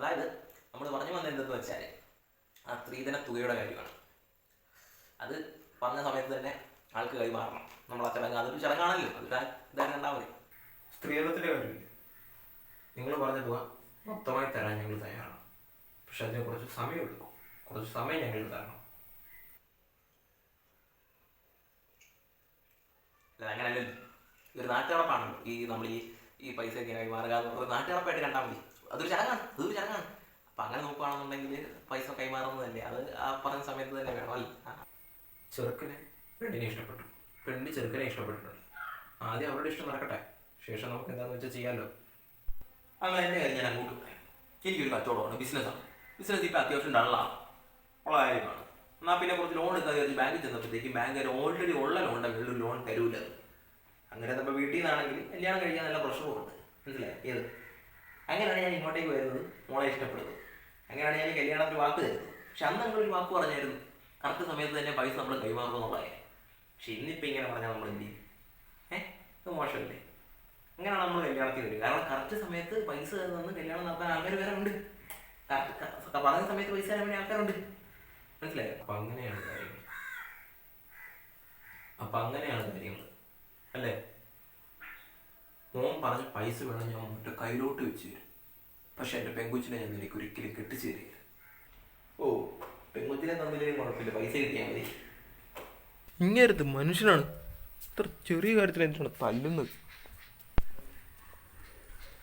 അതായത് നമ്മൾ പറഞ്ഞു വന്നത് എന്തെന്ന് വെച്ചാൽ ആ സ്ത്രീധന തുകയുടെ കാര്യമാണ്. അത് പറഞ്ഞ സമയത്ത് തന്നെ ആൾക്ക് കൈമാറണം. നമ്മൾ ആ ചടങ്ങ് അതൊരു ചടങ്ങാണല്ലോ, അതൊരു ഇതായിട്ട് കണ്ടാൽ മതി. സ്ത്രീധനത്തിൻ്റെ കാര്യമില്ല, നിങ്ങൾ പറഞ്ഞ തുക മൊത്തമായി തരാൻ ഞങ്ങൾ തയ്യാറാണ്. പക്ഷെ അതിന് കുറച്ച് സമയം എടുക്കും, കുറച്ച് സമയം ഞങ്ങൾ തരണം. അല്ല അങ്ങനല്ലല്ലോ, ഇതൊരു നാട്ടുകടപ്പാണല്ലോ. നമ്മൾ ഈ പൈസ ഒക്കെ കൈമാറുക എന്നുള്ളത് നാട്ടുകടപ്പായിട്ട് കണ്ടാൽ മതി. അതൊരു ചടങ്ങാണ്. അപ്പം അങ്ങനെ നോക്കുകയാണെന്നുണ്ടെങ്കിൽ പൈസ കൈമാറുന്നതല്ലേ, അത് ആ പറഞ്ഞ സമയത്ത് തന്നെ വേണം അല്ലേ. ചെറുക്കന് പെണ്ണിനെ ഇഷ്ടപ്പെട്ടു, പെണ്ണിന് ചെറുക്കനെ ഇഷ്ടപ്പെട്ടിട്ടുണ്ട്. ആദ്യം അവരുടെ ഇഷ്ടം നടക്കട്ടെ, ശേഷം നമുക്ക് എന്താണെന്ന് വെച്ചാൽ ചെയ്യാമല്ലോ. അങ്ങനെ എൻ്റെ കാര്യം ഞാൻ അങ്ങോട്ട് പറയാം. എനിക്കൊരു കച്ചവടമാണ്, ബിസിനസ്സാണ്. ബിസിനസ് ഇപ്പോൾ അത്യാവശ്യം ഡള്ളാണ്, ഉള്ള കാര്യമാണ്. എന്നാൽ പിന്നെ കുറച്ച് ലോൺ എടുക്കാൻ വിചാരിച്ച് ബാങ്കിൽ ചെന്നപ്പോഴത്തേക്കും ബാങ്കുകാർ ഓൾറെഡി ഉള്ള ലോണിൻ്റെ വീണ്ടും ലോൺ തരൂല. അങ്ങനെ നമ്മൾ വീട്ടിൽ നിന്നാണെങ്കിൽ കല്യാണം കഴിക്കാൻ നല്ല പ്രശ്നമുണ്ട്, മനസ്സിലായി ഏത്. അങ്ങനെയാണ് ഞാൻ ഇങ്ങോട്ടേക്ക് വരുന്നത്, മോളെ ഇഷ്ടപ്പെടുന്നത്. അങ്ങനെയാണ് ഞാൻ കല്യാണത്തിന് വാക്ക് തരുന്നത്. പക്ഷെ അന്ന് നമ്മളൊരു വാക്ക് പറഞ്ഞായിരുന്നു, കറക്റ്റ് സമയത്ത് തന്നെ പൈസ നമ്മൾ കൈമാറുന്നു എന്നുള്ളതായിരുന്നു. പക്ഷെ ഇന്നിപ്പോൾ ഇങ്ങനെ പറഞ്ഞാൽ നമ്മൾ എന്ത് ചെയ്യും? ഇത് മോശമല്ലേ? അങ്ങനെയാണ് നമ്മൾ കല്യാണത്തിൽ വരിക. കാരണം കറക്റ്റ് സമയത്ത് പൈസ തന്ന് കല്യാണം നടത്താൻ ആൾക്കാർ വേറെ ഉണ്ട്. പറഞ്ഞ സമയത്ത് പൈസ തരാൻ വേണ്ടി ആൾക്കാരുണ്ട്, മനസ്സിലായോ? അപ്പം അങ്ങനെയാണ് കാര്യങ്ങൾ അല്ലേ. മോൻ പറഞ്ഞ പൈസ വേണം ഞാൻ മറ്റേ കയ്യിലോട്ട് വെച്ച് തരും. പക്ഷെ എൻ്റെ പെങ്കുച്ചിനെ ഞാൻ നിനക്ക് ഒരിക്കലും കെട്ടിച്ചു തരിക. ഓ, പെങ്കുച്ചിനെ തന്നില്ലെങ്കിൽ കുഴപ്പമില്ല, പൈസ കിട്ടിയാൽ മതി. ഇങ്ങനത്തെ മനുഷ്യനാണ് ഇത്ര ചെറിയ കാര്യത്തിൽ എന്തിനാണ് തല്ലുന്നത്?